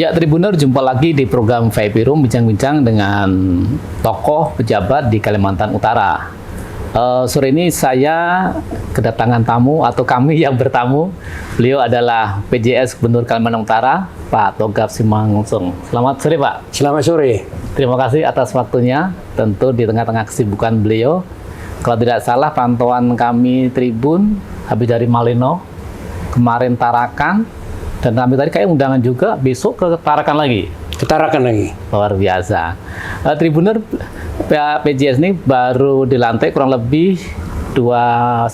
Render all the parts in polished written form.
Ya, Tribuner, jumpa lagi di program VIP Room, bincang-bincang dengan tokoh pejabat di Kalimantan Utara. Sore ini saya kedatangan tamu atau kami yang bertamu. Beliau adalah PJS Gubernur Kalimantan Utara, Pak Togap Simangungun. Selamat sore, Pak. Selamat sore. Terima kasih atas waktunya, tentu di tengah-tengah kesibukan beliau. Kalau tidak salah, pantauan kami Tribun habis dari Malino, kemarin Tarakan, dan kami tadi kayak undangan juga, besok ke Tarakan lagi. Ke Tarakan lagi. Luar biasa. Tribuner, PJS ini baru dilantik kurang lebih 2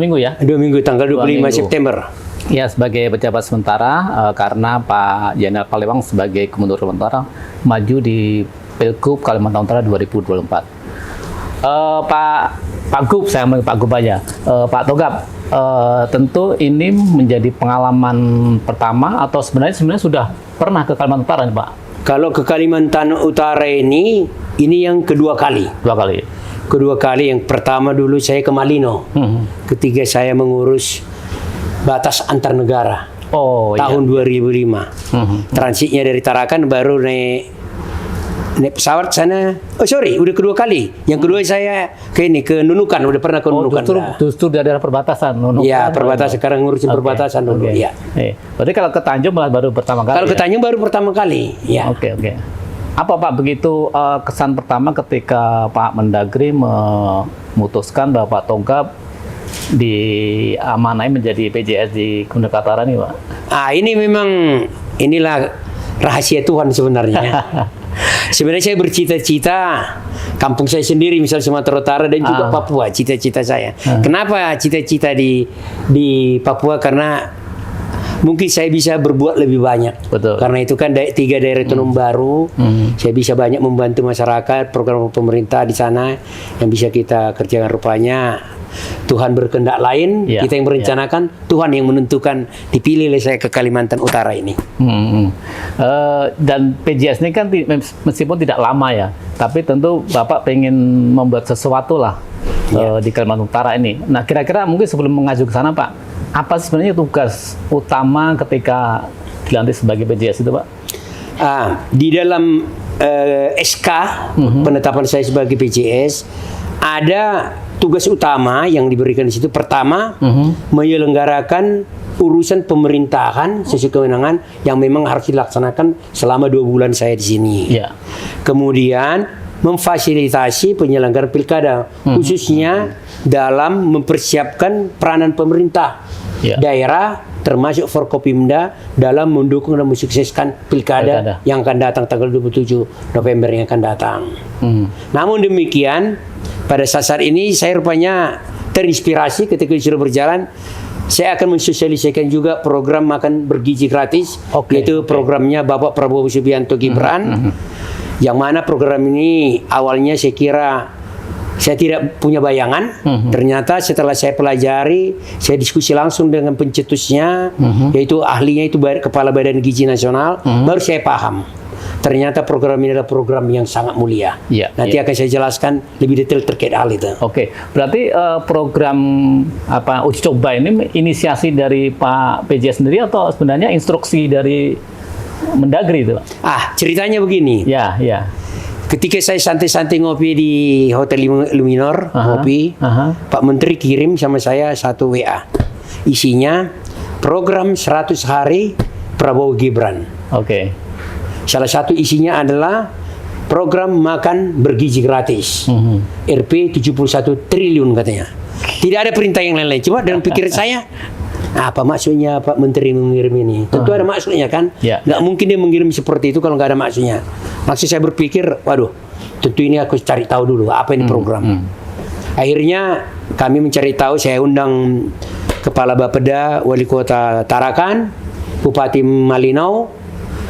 minggu ya? 2 minggu, tanggal 25 minggu. September. Ya, sebagai pejabat sementara, karena Pak Jenderal Palembang sebagai Gubernur Kalimantan Utara maju di Pilgub Kalimantan Utara 2024. Pak Gub, saya panggil Pak Gub aja. Pak Togap, tentu ini menjadi pengalaman pertama atau sebenarnya sudah pernah ke Kalimantan Utara nih, Pak? Kalau ke Kalimantan Utara ini yang kedua kali. Kedua kali, yang pertama dulu saya ke Malino. Ketika saya mengurus batas antar negara. Tahun 2005. Transitnya dari Tarakan baru naik pesawat sana. Udah kedua kali. Yang kedua saya ke Nunukan, udah pernah ke Nunukan. Justru di daerah perbatasan. Iya, perbatasan. Sekarang ngurusin perbatasan dulu. Ya. Berarti kalau ke Tanjung baru pertama kali. Kalau ke Tanjung baru pertama kali. Ya. Oke. Apa Pak begitu kesan pertama ketika Pak Mendagri memutuskan bahwa Pak Togap diamanai menjadi PJS di Gubernur Kalimantan nih, Pak? Inilah rahasia Tuhan sebenarnya. Sebenarnya saya bercita-cita kampung saya sendiri, misal Sumatera Utara dan juga Papua, cita-cita saya. Kenapa cita-cita di Papua? Karena mungkin saya bisa berbuat lebih banyak. Betul. Karena itu kan 3 daerah otonom baru, saya bisa banyak membantu masyarakat, program pemerintah di sana yang bisa kita kerjakan. Rupanya Tuhan berkehendak lain, kita yang merencanakan, Tuhan yang menentukan, dipilih oleh saya ke Kalimantan Utara ini. Dan PJS ini kan meskipun tidak lama ya, tapi tentu Bapak pengen membuat sesuatu lah di Kalimantan Utara ini. Nah, kira-kira mungkin sebelum mengajuk ke sana, Pak, apa sebenarnya tugas utama ketika dilantik sebagai PJS itu, Pak? Di dalam SK penetapan saya sebagai PJS, ada tugas utama yang diberikan di situ. Pertama, menyelenggarakan urusan pemerintahan sesuai kewenangan yang memang harus dilaksanakan selama 2 bulan saya di sini. Kemudian memfasilitasi penyelenggaraan pilkada, khususnya dalam mempersiapkan peranan pemerintah daerah, termasuk Forkopimda, dalam mendukung dan mensukseskan pilkada yang akan datang tanggal 27 November yang akan datang. Namun demikian, pada saat ini saya rupanya terinspirasi ketika sudah berjalan. Saya akan mensosialisasikan juga program makan bergizi gratis, yaitu programnya Bapak Prabowo Subianto Gibran, yang mana program ini awalnya saya kira saya tidak punya bayangan. Ternyata setelah saya pelajari, saya diskusi langsung dengan pencetusnya, yaitu ahlinya itu Kepala Badan Gizi Nasional, baru saya paham. Ternyata program ini adalah program yang sangat mulia. Nanti akan saya jelaskan lebih detail terkait hal itu. Berarti program uji coba ini inisiasi dari Pak PJ sendiri atau sebenarnya instruksi dari Mendagri itu? Ceritanya begini. Ketika saya santai-santai ngopi di Hotel Luminor, Pak Menteri kirim sama saya 1 WA. Isinya program 100 hari Prabowo Gibran. Salah satu isinya adalah program makan bergizi gratis. Rp 71 triliun katanya. Tidak ada perintah yang lain-lain. Cuma dalam pikiran saya, apa maksudnya Pak Menteri mengirim ini? Tentu ada maksudnya kan? Nggak mungkin dia mengirim seperti itu kalau nggak ada maksudnya. Maksud saya berpikir, waduh, tentu ini aku cari tahu dulu apa ini program. Akhirnya kami mencari tahu, saya undang Kepala Bapeda, Wali Kota Tarakan, Bupati Malino,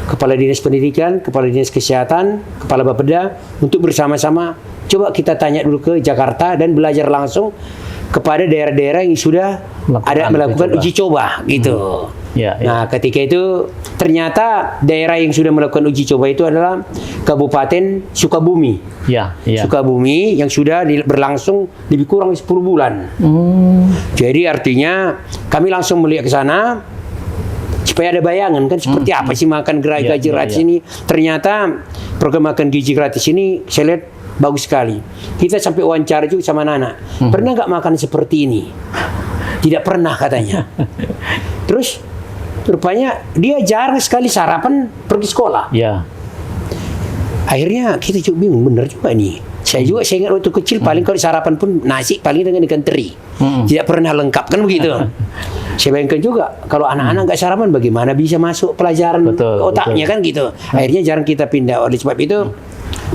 Kepala Dinas Pendidikan, Kepala Dinas Kesehatan, Kepala Bapeda, untuk bersama-sama coba kita tanya dulu ke Jakarta dan belajar langsung kepada daerah-daerah yang sudah melakukan uji coba gitu. Nah, ketika itu ternyata daerah yang sudah melakukan uji coba itu adalah Kabupaten Sukabumi. Sukabumi yang sudah berlangsung lebih kurang 10 bulan. Jadi artinya kami langsung melihat ke sana. supaya ada bayangan kan seperti apa sih makan gizi gratis ini. Ternyata program makan gizi gratis ini saya lihat bagus sekali. Kita sampai wawancara juga sama Nana. Pernah nggak makan seperti ini? Tidak pernah katanya. Terus rupanya dia jarang sekali sarapan pergi sekolah. Ya. Akhirnya kita juga bingung, benar juga nih. Saya ingat waktu kecil paling kalau sarapan pun nasi paling dengan ikan teri. Tidak pernah lengkap kan begitu. Saya bayangkan juga kalau anak-anak nggak sarapan bagaimana bisa masuk pelajaran ke otaknya kan gitu. Akhirnya jarang kita pindah. Oleh sebab itu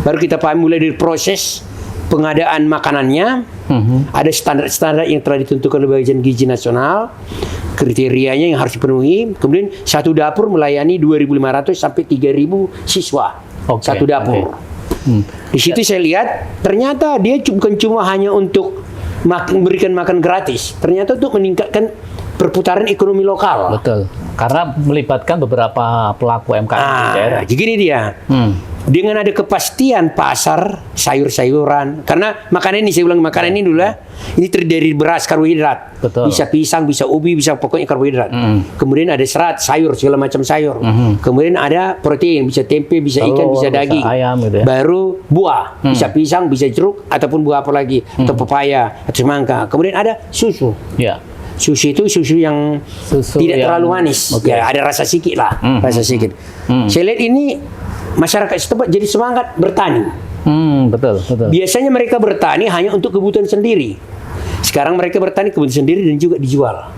baru kita paham mulai dari proses pengadaan makanannya. Ada standar-standar yang telah ditentukan oleh Badan Gizi Nasional, kriterianya yang harus dipenuhi. Kemudian satu dapur melayani 2.500 sampai 3.000 siswa. Satu dapur. Di situ saya lihat ternyata dia bukan cuma hanya untuk memberikan makan gratis, ternyata untuk meningkatkan perputaran ekonomi lokal. Betul. Karena melibatkan beberapa pelaku UMKM di daerah. Begini dia. Dengan ada kepastian pasar sayur-sayuran, karena makanan ini saya ulang makanan ini dulu ya, ini terdiri dari beras karbohidrat. Betul. Bisa pisang, bisa ubi, bisa pokoknya karbohidrat. Kemudian ada serat, sayur, segala macam sayur. Kemudian ada protein, bisa tempe, bisa ikan, bisa daging. Ayam gitu ya. Baru buah, bisa pisang, bisa jeruk, ataupun buah apa lagi, atau pepaya, atau semangka. Kemudian ada susu. Ya. Susu itu susu yang tidak terlalu manis. Ya, ada rasa sikit lah, rasa sikit. Saya lihat ini masyarakat setempat jadi semangat bertani. Betul. Biasanya mereka bertani hanya untuk kebutuhan sendiri. Sekarang mereka bertani kebutuhan sendiri dan juga dijual.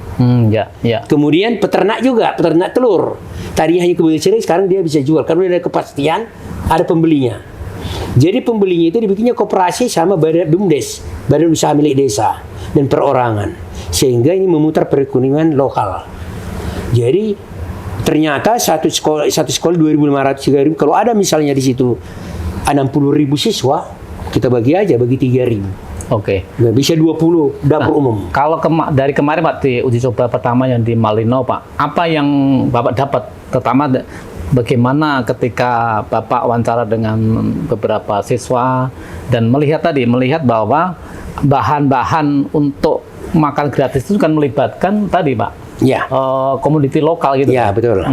Ya. Kemudian peternak juga, peternak telur. Tadinya hanya kebutuhan sendiri, sekarang dia bisa jual karena ada kepastian, ada pembelinya. Jadi pembelinya itu dibikinnya koperasi sama Badan BUMDes, Badan Usaha Milik Desa dan Perorangan. Sehingga ini memutar perekonomian lokal. Jadi ternyata satu sekolah 2.500 3.000, kalau ada misalnya di situ 60.000 siswa, kita bagi 3.000. Oke. Bisa 20 dapur umum. Kalau dari kemarin Pak di uji coba pertama yang di Malino Pak, apa yang Bapak dapat? Terutama bagaimana ketika Bapak wawancara dengan beberapa siswa dan melihat bahwa bahan-bahan untuk makan gratis itu kan melibatkan tadi Pak. Ya. Komuniti lokal gitu. Ya, betul.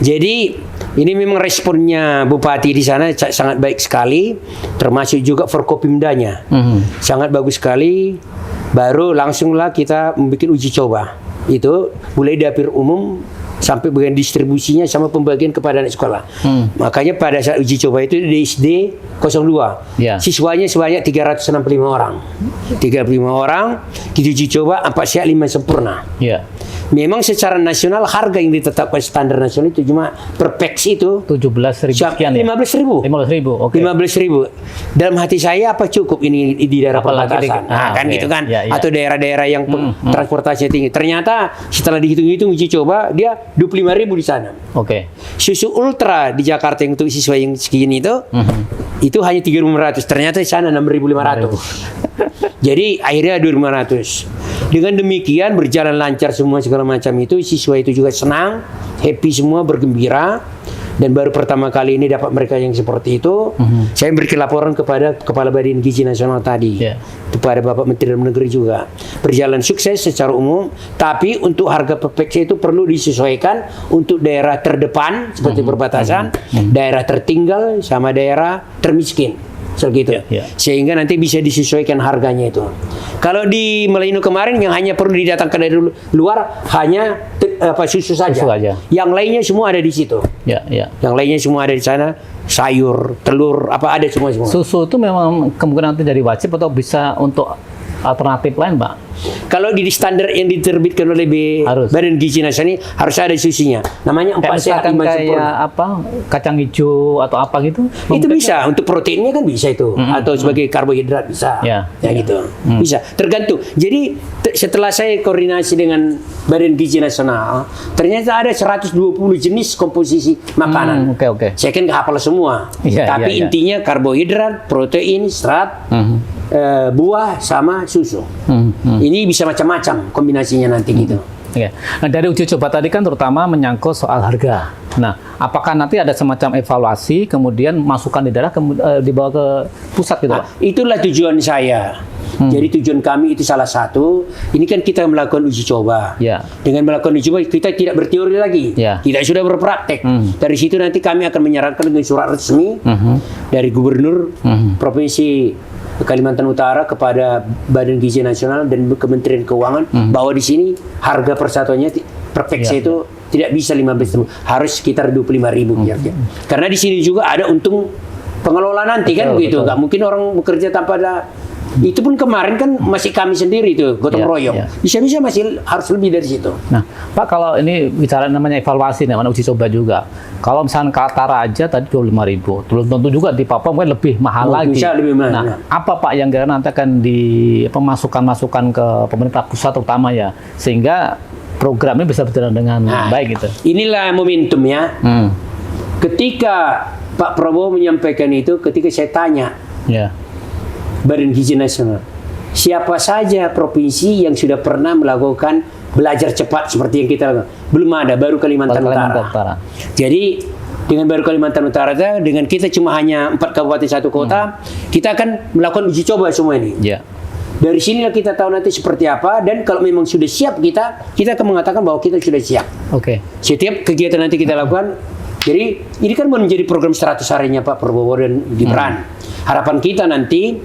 Jadi ini memang responnya Bupati di sana sangat baik sekali, termasuk juga Forkopimdanya. Sangat bagus sekali. Baru langsunglah kita membuat uji coba. Itu mulai dapur umum sampai bagian distribusinya sama pembagian kepada anak sekolah. Makanya pada saat uji coba itu di SD 02, siswanya sebanyak 365 orang. 35 orang, kita uji coba 4 sehat 5 sempurna. Memang secara nasional harga yang ditetapkan standar nasional itu cuma per peks itu 17.000 sekian ya? 15.000. 15.000, oke. 15.000. Dalam hati saya apa cukup ini di daerah perbatasan? Gitu kan? Atau daerah-daerah yang transportasinya tinggi. Ternyata setelah dihitung-hitung uji coba dia 25.000 di sana. Susu ultra di Jakarta yang untuk siswa yang segini itu hanya 3.500. Ternyata di sana 6.500. Jadi akhirnya 2.500. Dengan demikian berjalan lancar semua segala macam itu, siswa itu juga senang, happy semua, bergembira. Dan baru pertama kali ini dapat mereka yang seperti itu. Saya berikan laporan kepada Kepala Badan Gizi Nasional tadi, kepada Bapak Menteri Dalam Negeri juga. Berjalan sukses secara umum, tapi untuk harga per peks itu perlu disesuaikan untuk daerah terdepan seperti perbatasan, daerah tertinggal sama daerah termiskin. Sehingga nanti bisa disesuaikan harganya itu. Kalau di Malino kemarin yang hanya perlu didatangkan dari luar hanya susu saja. Yang lainnya semua ada di situ. Yang lainnya semua ada di sana. Sayur, telur, apa ada semua. Susu itu memang kemungkinan nanti jadi wajib atau bisa untuk alternatif lain, Pak? Kalau di standar yang diterbitkan oleh Badan Gizi Nasional ini harus ada susunya. Namanya 4 sehat 5 sempurna. Kayak apa? Kacang hijau atau apa gitu? Itu bisa untuk proteinnya kan bisa itu, atau sebagai karbohidrat bisa. Gitu. Bisa. Tergantung. Jadi setelah saya koordinasi dengan Badan Gizi Nasional, ternyata ada 120 jenis komposisi makanan. Saya kan nggak hafal semua. Tapi intinya karbohidrat, protein, serat, buah sama susu. Ini bisa macam-macam kombinasinya nanti gitu. Oke. Nah, dari uji coba tadi kan terutama menyangkut soal harga. Nah, apakah nanti ada semacam evaluasi, kemudian masukan di daerah dibawa ke pusat gitu, Pak? Itulah tujuan saya. Jadi tujuan kami itu salah satu. Ini kan kita melakukan uji coba. Ya. Dengan melakukan uji coba kita tidak berteori lagi. Ya. Kita sudah berpraktek. Dari situ nanti kami akan menyerahkan dengan surat resmi dari Gubernur Provinsi Kalimantan Utara kepada Badan Gizi Nasional dan Kementerian Keuangan bahwa di sini harga persatuannya per peksa itu tidak bisa 15.000, harus sekitar 25.000 kira-kira. Karena di sini juga ada untung pengelola nanti kan begitu. Nggak mungkin orang bekerja tanpa ada. Itu pun kemarin kan masih kami sendiri tuh gotong royong. Bisa-bisa masih harus lebih dari situ. Nah, Pak, kalau ini bicara namanya evaluasi, namanya uji coba juga. Kalau misalnya Kaltara aja tadi 25.000, belum tentu juga di Papua mungkin lebih mahal lagi. Bisa lebih mahal. Nah, apa Pak yang nanti akan masukan-masukan ke pemerintah pusat terutama ya, sehingga program ini bisa berjalan dengan baik gitu. Inilah momentum ya. Ketika Pak Prabowo menyampaikan itu, ketika saya tanya Badan Gizi Nasional, siapa saja provinsi yang sudah pernah melakukan belajar cepat seperti yang kita lakukan? Belum ada, baru Kalimantan Utara. Jadi dengan baru Kalimantan Utara, dengan kita cuma hanya 4 kabupaten 1 kota, kita akan melakukan uji coba semua ini. Dari sinilah kita tahu nanti seperti apa, dan kalau memang sudah siap kita akan mengatakan bahwa kita sudah siap. Setiap kegiatan nanti kita lakukan. Jadi ini kan menjadi program 100 harinya Pak Prabowo dan Gibran. Harapan kita nanti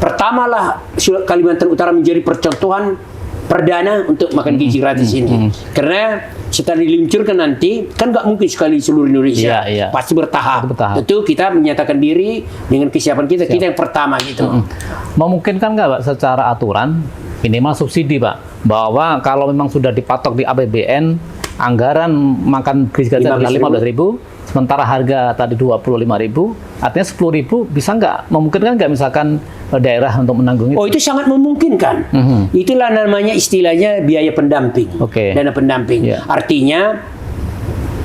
pertamalah Kalimantan Utara menjadi percontohan perdana untuk makan gizi gratis ini. Karena setelah diluncurkan nanti kan nggak mungkin sekali seluruh Indonesia, pasti bertahap. Tentu kita menyatakan diri dengan kesiapan kita yang pertama gitu. Memungkinkan nggak Pak secara aturan minimal subsidi Pak, bahwa kalau memang sudah dipatok di APBN anggaran makan gizi gratis adalah 15.000, sementara harga tadi 25.000, artinya 10.000 bisa nggak? Memungkinkan nggak misalkan daerah untuk menanggung itu? Oh, itu sangat memungkinkan. Itulah namanya istilahnya biaya pendamping, dana pendamping. Artinya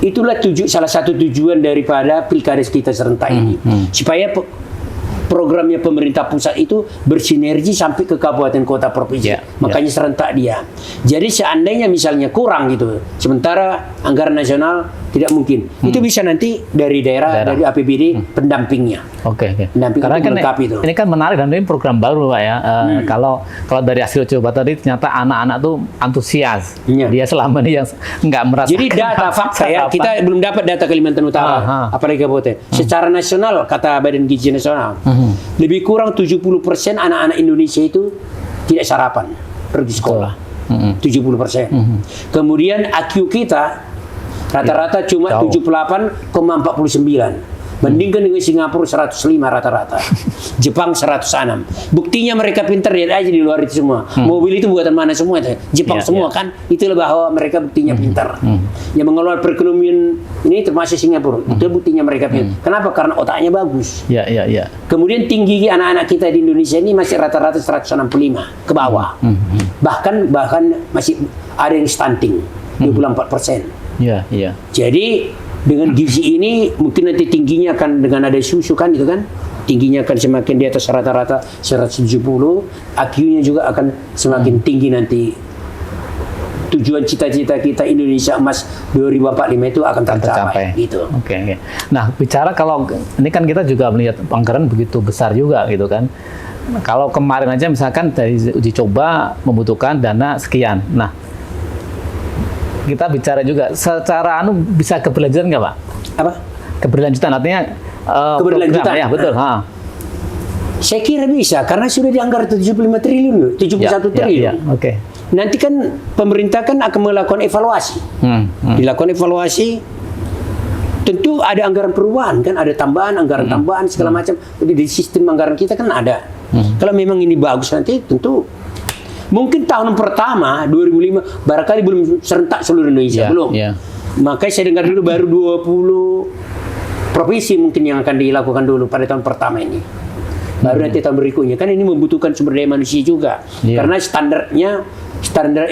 itulah salah satu tujuan daripada pilkada kita serentak ini, supaya programnya pemerintah pusat itu bersinergi sampai ke kabupaten kota provinsi. Makanya serentak dia. Jadi seandainya misalnya kurang gitu, sementara anggaran nasional tidak mungkin. Itu bisa nanti dari daerah. Dari APBD pendampingnya. Pendamping karena kan itu. Ini kan menarik dan ini program baru Pak ya. Kalau dari hasil coba tadi ternyata anak-anak tuh antusias. Dia selama ini yang nggak merasa. Jadi data fakta ya, kita belum dapat data Kalimantan Utara, apalagi kabupaten. Secara nasional kata Badan Gizi Nasional, lebih kurang 70% anak-anak Indonesia itu tidak sarapan pergi sekolah. 70%. Kemudian IQ kita rata-rata cuma 78,49. Bandingkan dengan Singapura 105 rata-rata. Jepang 106. Buktinya mereka pintar, lihat aja di luar itu semua. Mobil itu buatan mana semua itu? Jepang semua kan? Itulah bahwa mereka buktinya pintar. Yang mengelola perekonomian ini termasuk Singapura. Itu buktinya mereka pintar. Kenapa? Karena otaknya bagus. Kemudian tinggi anak-anak kita di Indonesia ini masih rata-rata 165 ke bawah. Bahkan masih ada yang stunting 24%. Jadi dengan gizi ini mungkin nanti tingginya akan dengan ada susu kan itu kan, tingginya akan semakin di atas rata-rata 170, IQ-nya juga akan semakin tinggi nanti. Tujuan cita-cita kita Indonesia Emas 2045 itu akan tercapai gitu. Nah, bicara kalau ini kan kita juga melihat anggaran begitu besar juga gitu kan. Kalau kemarin aja misalkan dari uji coba membutuhkan dana sekian. Nah, kita bicara juga secara bisa keberlanjutan nggak Pak? Apa? Keberlanjutan artinya keberlanjutan ya betul. Saya kira bisa karena sudah dianggar 75 triliun, 71 triliun. Nanti kan pemerintah kan akan melakukan evaluasi. Dilakukan evaluasi, tentu ada anggaran perubahan kan, ada tambahan anggaran tambahan segala macam. Jadi di sistem anggaran kita kan ada. Kalau memang ini bagus nanti tentu. Mungkin tahun pertama 2005 barangkali belum serentak seluruh Indonesia belum. Makanya saya dengar dulu baru 20 provinsi mungkin yang akan dilakukan dulu pada tahun pertama ini. Baru nanti tahun berikutnya kan ini membutuhkan sumber daya manusia juga. Karena standar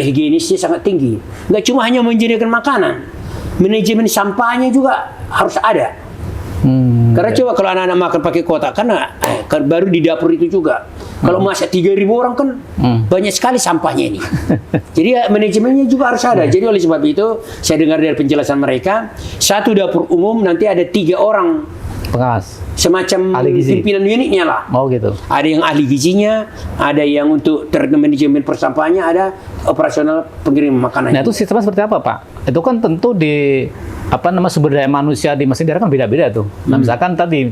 higienisnya sangat tinggi. Nggak cuma hanya menyediakan makanan, manajemen sampahnya juga harus ada. Karena coba kalau anak-anak makan pakai kotak, karena baru di dapur itu juga Kalau masak 3.000 orang kan banyak sekali sampahnya ini. Jadi manajemennya juga harus ada. Jadi oleh sebab itu saya dengar dari penjelasan mereka, satu dapur umum nanti ada 3 orang pengawas, semacam pimpinan unitnya lah. Oh gitu. Ada yang ahli gizinya, ada yang untuk manajemen persampahannya, ada operasional pengirim makanan. Nah itu sistemnya seperti apa Pak? Itu kan tentu di sumber daya manusia di masing daerah kan beda-beda tuh. Nah misalkan tadi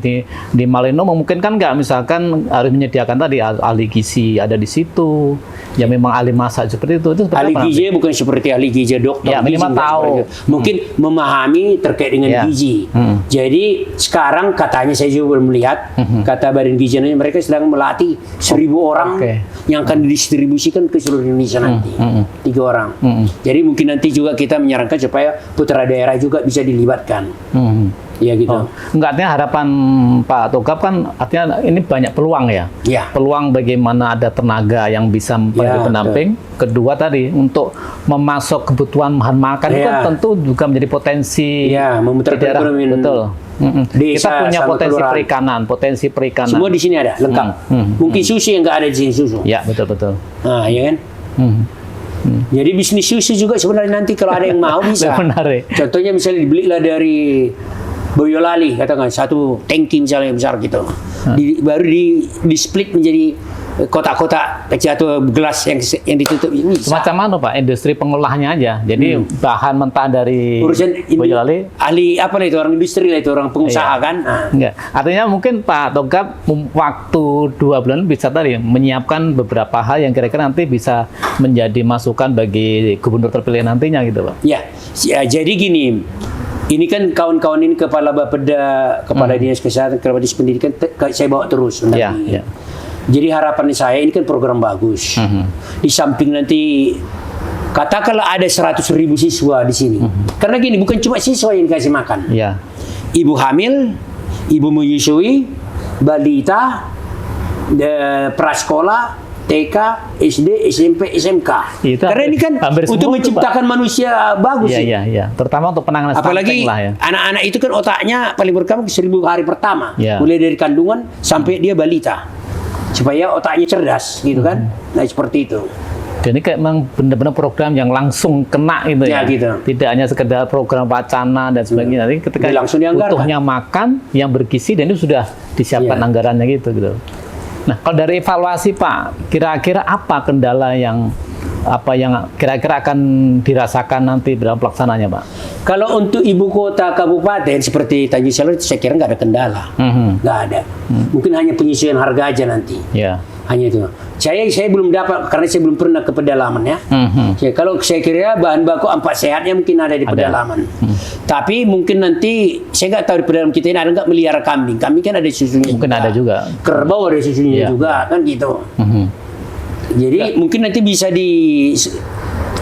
di Malino memungkinkan nggak misalkan harus menyediakan tadi ahli gizi ada di situ, yang memang ahli masak seperti itu seperti ahli apa gizi bukan seperti ahli gizi dokter. Ya minimal tahu. Mungkin memahami terkait dengan gizi. Jadi sekarang katanya saya juga belum melihat, kata Badan Gizi mereka sedang melatih 1.000 orang yang akan didistribusikan ke seluruh Indonesia nanti. 3 orang. Jadi mungkin nanti juga kita menyarankan supaya putra daerah juga bisa dilibatkan. Ya gitu. Enggak, artinya harapan Pak Togap kan artinya ini banyak peluang ya. Peluang bagaimana ada tenaga yang bisa menjadi pendamping. Kedua tadi untuk memasok kebutuhan bahan makan itu kan tentu juga menjadi potensi memutar perekonomian. Betul. Desa, kita punya potensi perikanan. Semua di sini ada, lengkap. Mungkin susu yang nggak ada di sini susu. Ya, betul. Nah, ya kan? Jadi bisnis susu juga sebenarnya nanti kalau ada yang mau bisa. Contohnya misalnya dibelilah dari Boyolali, katakan satu tangki misalnya yang besar gitu. Baru di split menjadi kotak-kotak kecil atau gelas yang ditutup ini. Semacam apa Pak? Industri pengolahannya aja. Jadi bahan mentah dari Boyolali. Ahli apa lah itu, orang industri lah itu, orang pengusaha kan. Enggak. Artinya mungkin Pak Togap waktu 2 bulan bisa tadi menyiapkan beberapa hal yang kira-kira nanti bisa menjadi masukan bagi gubernur terpilih nantinya gitu Pak. Ya jadi gini. Ini kan kawan-kawan ini kepala Bapeda, kepala dinas kesehatan, kepala dinas pendidikan, saya bawa terus. Jadi harapan saya ini kan program bagus. Di samping nanti katakanlah ada 100.000 siswa di sini. Karena gini, bukan cuma siswa yang dikasih makan. Ibu hamil, ibu menyusui, balita, prasekolah, TK, SD, SMP, SMK. Karena ini kan untuk menciptakan manusia bagus. Iya. Terutama untuk penanganan stunting. Apalagi anak-anak itu kan otaknya paling berkembang 1.000 hari pertama. Mulai dari kandungan sampai dia balita. Supaya otaknya cerdas gitu kan. Nah seperti itu. Jadi kayak memang benar-benar program yang langsung kena gitu ya. Gitu. Tidak hanya sekedar program wacana dan sebagainya. Nanti ketika butuhnya makan yang bergizi dan itu sudah disiapkan anggarannya gitu. Nah, kalau dari evaluasi Pak, kira-kira apa kendala yang kira-kira akan dirasakan nanti dalam pelaksananya Pak? Kalau untuk ibu kota kabupaten seperti Tanjung Selor saya kira nggak ada kendala, nggak ada. Mungkin hanya penyesuaian harga aja nanti. Hanya itu. Saya belum dapat karena saya belum pernah ke pedalaman ya. Kalau saya kira bahan baku 4 sehatnya mungkin ada di pedalaman. Tapi mungkin nanti saya nggak tahu di pedalaman kita ini ada nggak melihara kambing. Kambing kan ada susunya. Mungkin ada juga. Kerbau ada susunya juga kan gitu. Jadi mungkin nanti bisa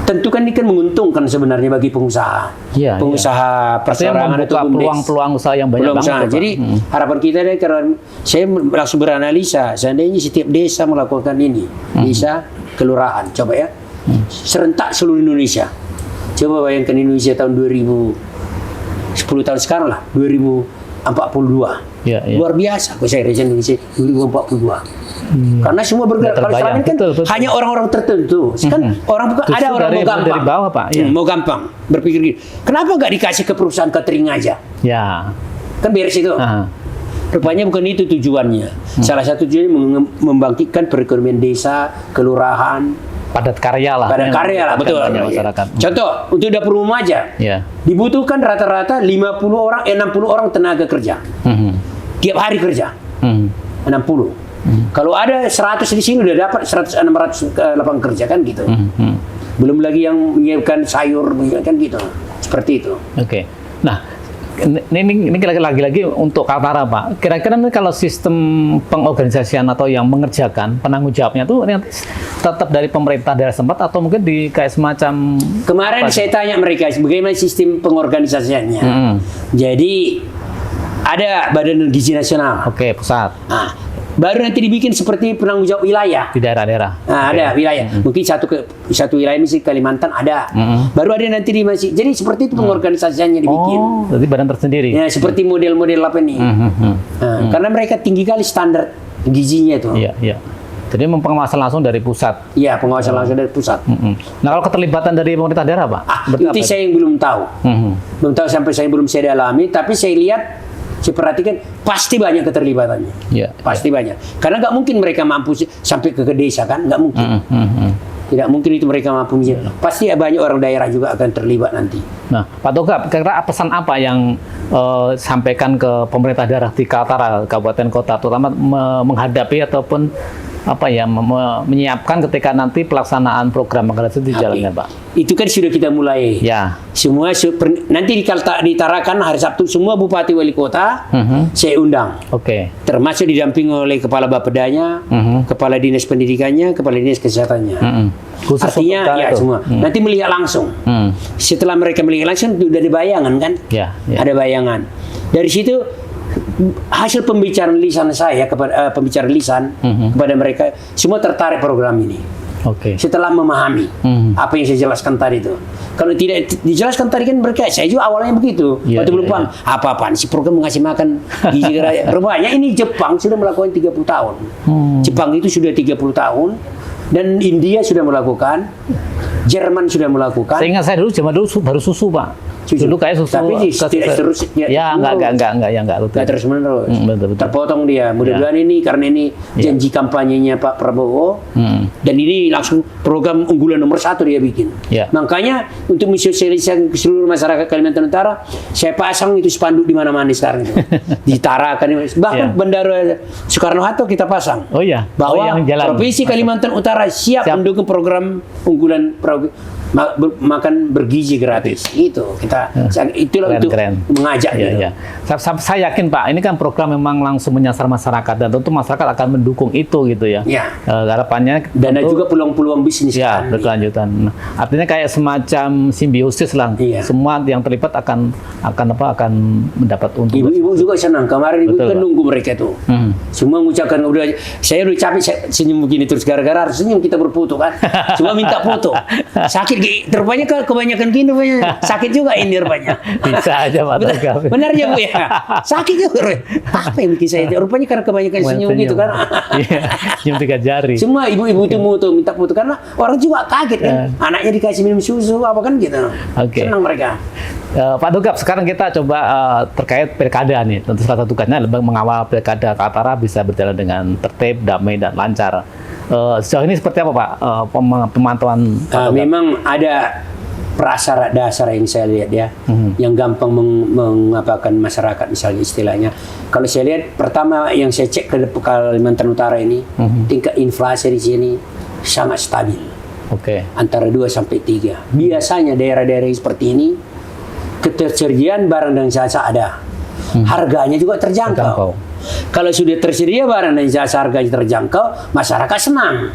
tentukan ini kan menguntungkan sebenarnya bagi pengusaha. Pengusaha perseorangan atau peluang usaha yang banyak banget. Jadi harapan kita adalah karena saya langsung beranalisa seandainya setiap desa melakukan ini, desa kelurahan, coba ya, serentak seluruh Indonesia. Coba bayangkan Indonesia tahun 10 tahun sekarang lah, 2042. Luar biasa. Saya rasa Indonesia 2042. Karena semua bergerak. Kalau selama ini kan hanya orang-orang tertentu. Kan orang bukan ada orang mau gampang. Dari bawah, Pak. Mau gampang. Berpikir gini, kenapa nggak dikasih ke perusahaan catering aja? Kan beres itu. Rupanya bukan itu tujuannya. Salah satu tujuannya membangkitkan perekonomian desa, kelurahan. Padat karya lah. Betul. Contoh, untuk dapur umum aja. Dibutuhkan rata-rata 60 orang tenaga kerja. Tiap hari kerja. 60. Kalau ada 100 di sini udah dapat 600 lapangan kerja kan gitu. Belum lagi yang menyiapkan sayur kan gitu. Seperti itu. Nah, ini lagi-lagi untuk Kaltara Pak. Kira-kira kalau sistem pengorganisasian atau yang mengerjakan penanggung jawabnya itu tetap dari pemerintah daerah setempat atau mungkin di kayak semacam kemarin saya tanya mereka bagaimana sistem pengorganisasiannya. Jadi ada Badan Gizi Nasional. Pusat. Baru nanti dibikin seperti penanggung jawab wilayah di daerah-daerah. Ada wilayah. Mungkin satu wilayah misalnya Kalimantan ada. Baru ada nanti di masih. Jadi seperti itu pengorganisasiannya dibikin. Jadi badan tersendiri. Ya, seperti model-model apa nih. Karena mereka tinggi kali standar gizinya itu. Jadi pengawasan langsung dari pusat. Iya, pengawasan langsung dari pusat. Nah, kalau keterlibatan dari pemerintah daerah, Pak? Itu saya yang belum tahu. Belum tahu, sampai belum saya dalami, tapi saya lihat, saya perhatikan pasti banyak keterlibatannya. Pasti banyak. Karena nggak mungkin mereka mampu sampai ke desa kan, nggak mungkin. Tidak mungkin itu mereka mampu. Pasti banyak orang daerah juga akan terlibat nanti. Nah, Pak Togap, kira-kira pesan apa yang sampaikan ke pemerintah daerah di Kaltara, kabupaten kota, terutama menghadapi ataupun menyiapkan ketika nanti pelaksanaan program Manggarai itu dijalankan, Pak? Itu kan sudah kita mulai. Ya. Semua nanti ditarakan hari Sabtu semua bupati wali kota saya undang. Termasuk didampingi oleh kepala Bapedanya, kepala dinas pendidikannya, kepala dinas kesehatannya. Artinya ya itu. Semua. Nanti melihat langsung. Setelah mereka melihat langsung sudah ada bayangan kan? Ada bayangan. Dari situ hasil pembicaraan lisan saya kepada kepada mereka semua tertarik program ini. Setelah memahami apa yang saya jelaskan tadi itu. Kalau tidak dijelaskan tadi kan mereka, saya juga awalnya begitu. Waktu belum paham apa-apaan si program mengasih makan gizi raya. Rupanya ini Jepang sudah melakukan 30 tahun. Jepang itu sudah 30 tahun dan India sudah melakukan, Jerman sudah melakukan. Saya ingat saya dulu baru susu, Pak. Dulu kayak susu. Tapi tidak terus. Enggak terus menerus. Terpotong dia. Mudah-mudahan ini karena ini janji kampanyenya Pak Prabowo dan ini langsung program unggulan nomor 1 dia bikin. Makanya untuk mensosialisasikan ke seluruh masyarakat Kalimantan Utara, saya pasang itu spanduk di mana-mana sekarang itu. Ditarakan bahkan Bandara Soekarno-Hatta kita pasang. Bahwa Provinsi Kalimantan Utara siap mendukung program unggulan makan bergizi gratis. Itu kita itulah untuk mengajak. Saya yakin, Pak, ini kan program memang langsung menyasar masyarakat dan tentu masyarakat akan mendukung itu gitu ya. Harapannya dan ada juga peluang-peluang bisnis berkelanjutan. Artinya kayak semacam simbiosis lah. Semua yang terlibat akan mendapat untung. Ibu-ibu juga senang. Kemarin ibu kan nunggu mereka tuh. Semua mengucapkan saya udah capek senyum begini terus gara-gara harus senyum kita berfoto kan. Cuma minta foto. Sakit rupanya kebanyakan gini sakit juga ini rupanya. Bisa aja, Pak Togap. Benar ya, Bu ya. Sakit juga. Apa yang bikin saya rupanya karena kebanyakan senyum gitu kan. Senyum 3 jari. Semua ibu-ibu itu minta foto karena orang juga kaget kan. Anaknya dikasih minum susu apa kan gitu. Senang mereka. Pak Togap, sekarang kita coba terkait pilkada nih. Tentu salah satu tugasnya adalah mengawal pilkada Kaltara bisa berjalan dengan tertib, damai, dan lancar. Sejauh ini seperti apa, Pak, pemantauan? Memang ada prasyarat dasar yang saya lihat ya, yang gampang mengapakan masyarakat misalnya istilahnya. Kalau saya lihat pertama yang saya cek ke Kalimantan Utara ini, tingkat inflasi di sini sangat stabil. Antara 2 sampai 3. Biasanya daerah-daerah seperti ini ketersediaan barang dan jasa ada. Harganya juga terjangkau. Kalau sudah tersedia barang dan jasa harganya terjangkau, masyarakat senang.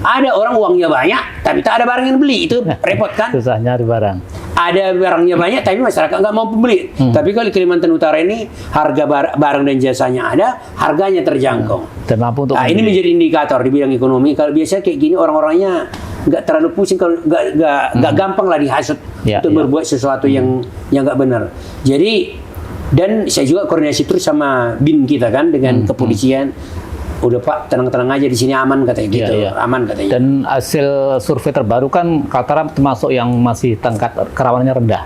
Ada orang uangnya banyak, tapi tak ada barang yang beli, itu repot kan? Susah nyari barang. Ada barangnya banyak, tapi masyarakat nggak mau beli. Tapi kalau di Kalimantan Utara ini harga barang dan jasanya ada, harganya terjangkau. Dan mampu untuk ini menjadi indikator di bidang ekonomi. Kalau biasanya kayak gini orang-orangnya nggak terlalu pusing, kalau nggak gampang lah dihasut untuk berbuat sesuatu yang nggak benar. Jadi dan saya juga koordinasi terus sama BIN kita kan dengan kepolisian. Udah Pak, tenang-tenang aja di sini aman katanya gitu. Aman katanya. Dan hasil survei terbaru kan Kaltara termasuk yang masih tingkat kerawanannya rendah.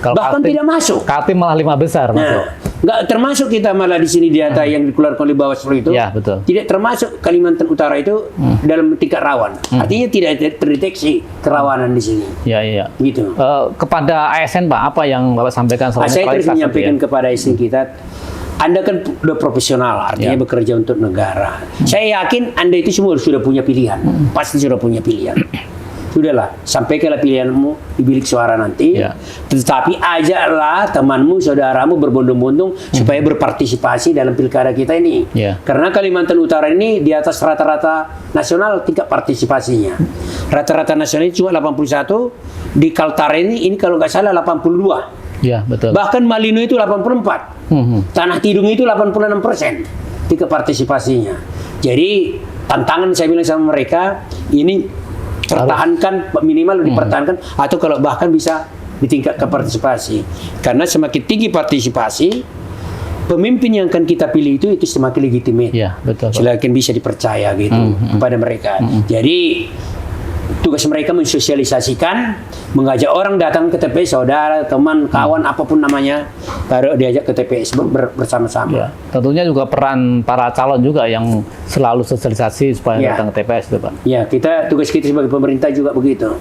Kalau bahkan tidak masuk. Kaltim malah 5 besar masuk. Nggak termasuk kita malah di sini data yang dikeluarkan oleh Bawaslu itu. Betul. Tidak termasuk Kalimantan Utara itu dalam tingkat rawan. Artinya tidak terdeteksi kerawanan di sini. Gitu. Kepada ASN, Pak, apa yang Bapak sampaikan soal saya terus menyampaikan kepada ASN kita, Anda kan udah profesional, artinya bekerja untuk negara. Saya yakin Anda itu semua sudah punya pilihan. Pasti sudah punya pilihan. Sudahlah, sampaikanlah pilihanmu di bilik suara nanti. Tetapi ajaklah temanmu, saudaramu berbondong-bondong supaya berpartisipasi dalam pilkada kita ini. Karena Kalimantan Utara ini di atas rata-rata nasional tingkat partisipasinya. Rata-rata nasional ini cuma 81, di Kaltara ini kalau nggak salah 82. Betul. Bahkan Malino itu 84. Tanah Tidung itu 86% tingkat partisipasinya. Jadi tantangan saya bilang sama mereka ini pertahankan, minimal dipertahankan atau kalau bahkan bisa ditingkatkan partisipasi. Karena semakin tinggi partisipasi pemimpin yang akan kita pilih itu semakin legitimate. Ya, betul. Semakin bisa dipercaya gitu kepada mereka. Jadi tugas mereka mensosialisasikan, mengajak orang datang ke TPS, saudara, teman, kawan, apapun namanya, baru diajak ke TPS bersama-sama. Ya, tentunya juga peran para calon juga yang selalu sosialisasi supaya datang ke TPS itu, Pak. Ya, tugas kita sebagai pemerintah juga begitu.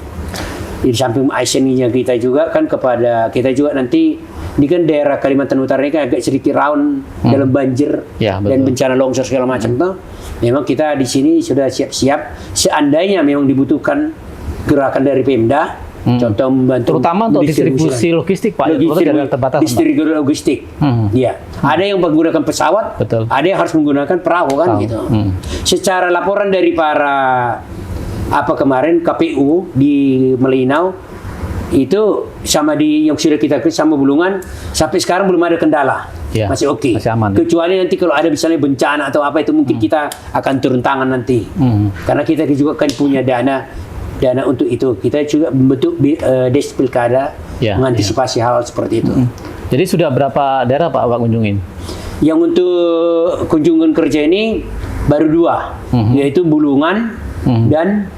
Di samping ASN-nya kita juga kan kepada kita juga nanti, ini kan daerah Kalimantan Utara ini kan agak sedikit rawan dalam banjir dan bencana longsor segala macam tuh. Memang kita di sini sudah siap-siap seandainya memang dibutuhkan gerakan dari Pemda, contoh membantu terutama untuk distribusi logistik, Pak. Distribusi logistik. Ya. Ada yang menggunakan pesawat, ada yang harus menggunakan perahu kan gitu. Secara laporan dari para kemarin KPU di Melinau itu sama yang sudah kita sama Bulungan sampai sekarang belum ada kendala. Ya, masih oke. Masih aman. Kecuali nanti kalau ada misalnya bencana atau apa itu mungkin kita akan turun tangan nanti. Karena kita juga kan punya dana untuk itu. Kita juga membentuk Des Pilkada mengantisipasi hal seperti itu. Jadi sudah berapa daerah Pak kunjungin? Yang untuk kunjungan kerja ini baru 2, yaitu Bulungan dan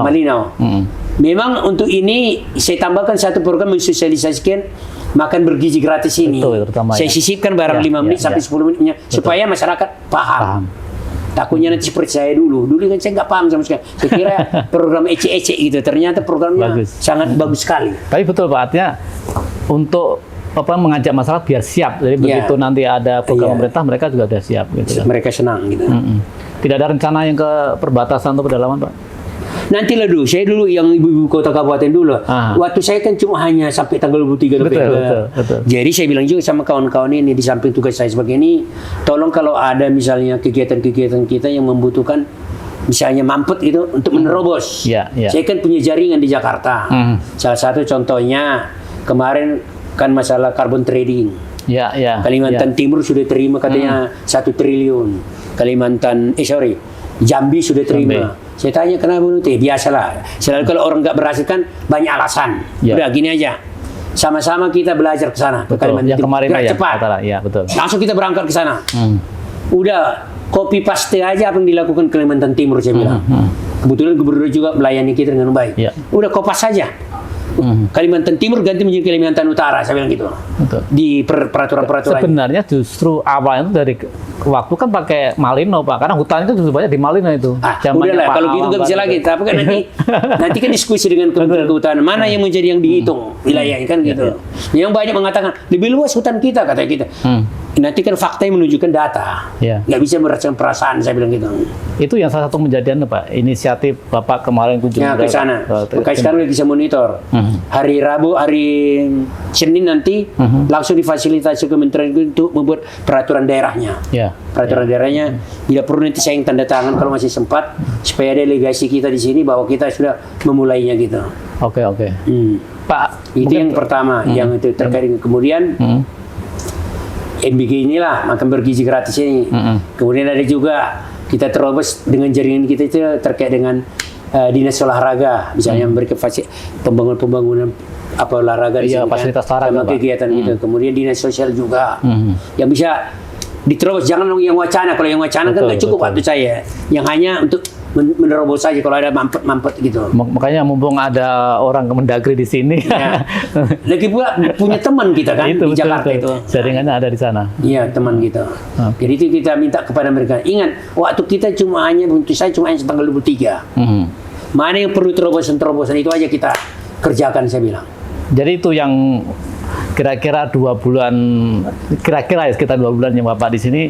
Melinau. Memang untuk ini saya tambahkan satu program mensosialisasikan makan bergizi gratis ini. Saya sisipkan barang 5 menit sampai 10 menitnya supaya masyarakat paham. Takutnya nanti seperti saya dulu kan saya nggak paham sama sekali. Saya kira program ece-ece gitu. Ternyata programnya sangat bagus sekali. Tapi betul Pak, artinya untuk mengajak masyarakat biar siap. Jadi begitu nanti ada program pemerintah mereka juga sudah siap. Gitu. Mereka senang gitu. Tidak ada rencana yang ke perbatasan atau pedalaman Pak? Nantilah dulu, saya dulu yang ibu kota kabupaten dulu. Waktu saya kan cuma hanya sampai tanggal 23 November. Betul. Jadi saya bilang juga sama kawan-kawan ini di samping tugas saya sebagai ini, tolong kalau ada misalnya kegiatan-kegiatan kita yang membutuhkan misalnya mampet gitu untuk menerobos. Saya kan punya jaringan di Jakarta. Salah satu contohnya kemarin kan masalah carbon trading. Kalimantan Timur sudah terima katanya 1 triliun. Jambi sudah terima. Saya tanya kenapa itu? Biasalah. Selalu kalau orang nggak berhasil kan banyak alasan. Udah gini aja. Sama-sama kita belajar ke sana ke Kalimantan Timur. Cepat. Langsung kita berangkat ke sana. Udah copy paste aja apa yang dilakukan Kalimantan Timur saya bilang. Kebetulan gubernur juga melayani kita dengan baik. Udah kopas saja. Kalimantan Timur ganti menjadi Kalimantan Utara, saya bilang gitu. Di peraturan-peraturan. Sebenarnya justru awalnya itu dari waktu kan pakai Malino Pak, karena hutan itu justru banyak di Malino itu. Udahlah, kalau gitu nggak bisa lagi. Tapi kan nanti kan diskusi dengan Kementerian Kehutanan mana yang menjadi yang dihitung wilayahnya kan gitu. Yang banyak mengatakan lebih luas hutan kita kata kita. Nanti kan fakta yang menunjukkan data. Nggak bisa merasakan perasaan, saya bilang gitu. Itu yang salah satu menjadikan Pak inisiatif Bapak kemarin kunjungan ke sana. Makanya sekarang lagi bisa monitor. Hari Rabu, hari Senin nanti langsung difasilitasi Kementerian untuk membuat peraturan daerahnya. Peraturan daerahnya bila perlu nanti saya yang tanda tangan kalau masih sempat supaya delegasi kita di sini bahwa kita sudah memulainya gitu. Oke. Pak, itu yang pertama yang itu terkait dengan kemudian MBG inilah makan bergizi gratis ini. Kemudian ada juga kita terobos dengan jaringan kita itu terkait dengan dinas olahraga, misalnya memberikan pembangunan olahraga di sini, fasilitas olahraga, kegiatan gitu. Kemudian dinas sosial juga yang bisa diterobos, jangan yang wacana. Kalau yang wacana kan nggak cukup waktu saya, yang hanya untuk menerobos saja kalau ada mampet gitu. Makanya mumpung ada orang Kemendagri di sini. Lagi pula punya teman kita kan di Jakarta itu. Jaringannya ada di sana. Iya, teman kita. Jadi itu kita minta kepada mereka. Ingat, waktu kita untuk saya cuma hanya tanggal 23. Mana yang perlu terobosan itu aja kita kerjakan, saya bilang. Jadi itu yang kira-kira 2 bulan, sekitar 2 bulan yang Bapak di sini,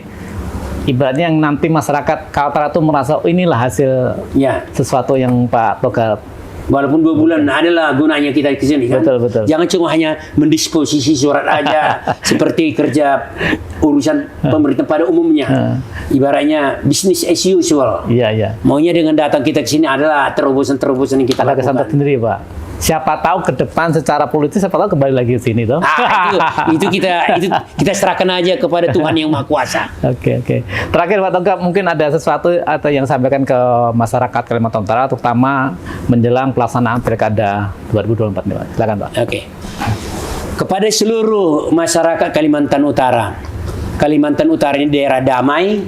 ibaratnya yang nanti masyarakat Kaltara itu merasa inilah hasil sesuatu yang Pak Toga. Walaupun 2 bulan adalah gunanya kita ke sini kan. Betul. Jangan cuma hanya mendisposisi surat aja seperti kerja urusan pemerintah pada umumnya. Ibaratnya business as usual. Maunya dengan datang kita ke sini adalah terobosan-terobosan yang kita lakukan. Sendiri, Pak. Siapa tahu ke depan secara politis, siapa tahu kembali lagi ke sini toh. Itu kita serahkan aja kepada Tuhan yang Maha Kuasa. Oke. Terakhir Pak Toga, mungkin ada sesuatu atau yang sampaikan ke masyarakat Kalimantan Utara, terutama menjelang pelaksanaan Pilkada 2024 nih Pak. Silakan Pak. Oke. Kepada seluruh masyarakat Kalimantan Utara. Kalimantan Utara ini daerah damai,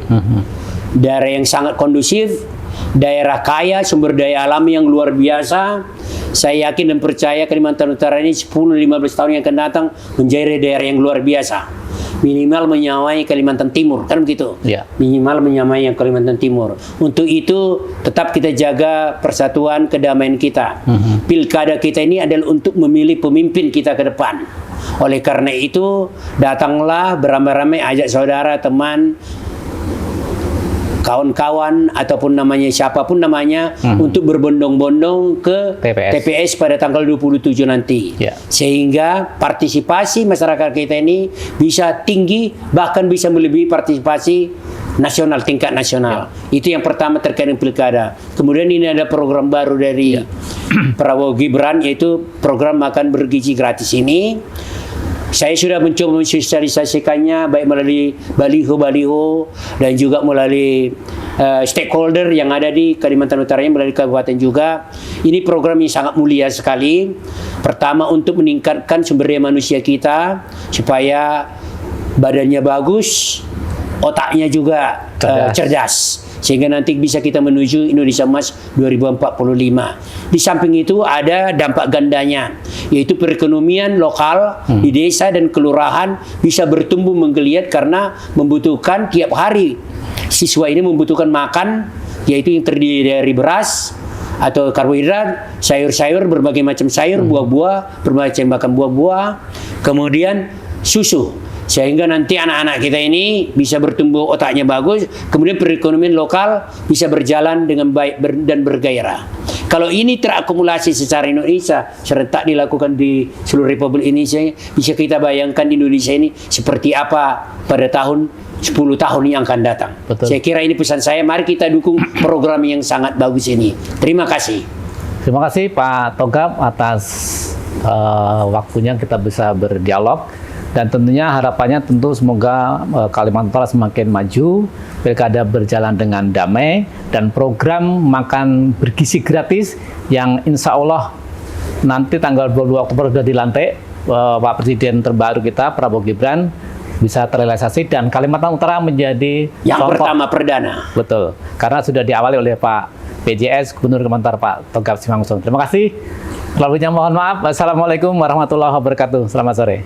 daerah yang sangat kondusif, daerah kaya, sumber daya alam yang luar biasa. Saya yakin dan percaya Kalimantan Utara ini 10-15 tahun yang akan datang menjadi daerah yang luar biasa. Minimal menyamai Kalimantan Timur, kan begitu? Ya. Minimal menyamai yang Kalimantan Timur. Untuk itu tetap kita jaga persatuan, kedamaian kita. Pilkada kita ini adalah untuk memilih pemimpin kita ke depan. Oleh karena itu, datanglah beramai-ramai, ajak saudara, teman, kawan-kawan ataupun namanya siapapun namanya untuk berbondong-bondong ke TPS pada tanggal 27 nanti. Sehingga partisipasi masyarakat kita ini bisa tinggi, bahkan bisa melebihi partisipasi nasional, tingkat nasional. Itu yang pertama terkait dengan pilkada. Kemudian ini ada program baru dari Prabowo Gibran, yaitu program makan bergizi gratis ini. Saya sudah mencoba mensosialisasikannya baik melalui baliho-baliho dan juga melalui stakeholder yang ada di Kalimantan Utara, melalui kabupaten juga. Ini program yang sangat mulia sekali. Pertama, untuk meningkatkan sumber daya manusia kita supaya badannya bagus, otaknya juga cerdas. Sehingga nanti bisa kita menuju Indonesia Emas 2045. Di samping itu ada dampak gandanya, yaitu perekonomian lokal di desa dan kelurahan bisa bertumbuh menggeliat karena membutuhkan tiap hari. Siswa ini membutuhkan makan, yaitu yang terdiri dari beras atau karbohidrat, sayur-sayur, berbagai macam sayur, buah-buah, berbagai macam buah-buah, kemudian susu. Sehingga nanti anak-anak kita ini bisa bertumbuh, otaknya bagus, kemudian perekonomian lokal bisa berjalan dengan baik dan bergairah. Kalau ini terakumulasi secara Indonesia, serentak dilakukan di seluruh Republik Indonesia, bisa kita bayangkan Indonesia ini seperti apa pada tahun 10 tahun yang akan datang. Betul. Saya kira ini pesan saya, mari kita dukung program yang sangat bagus ini. Terima kasih. Terima kasih Pak Togap atas waktunya kita bisa berdialog. Dan tentunya harapannya tentu semoga Kalimantan Utara semakin maju, pilkada berjalan dengan damai, dan program makan bergizi gratis yang insya Allah nanti tanggal 22 Oktober sudah dilantik Pak Presiden terbaru kita, Prabowo Gibran, bisa terrealisasi dan Kalimantan Utara menjadi yang pertama perdana. Betul, karena sudah diawali oleh Pak PJS, Gubernur Kalimantan Pak Togap Simangunsung. Terima kasih. Selanjutnya mohon maaf. Wassalamualaikum warahmatullahi wabarakatuh. Selamat sore.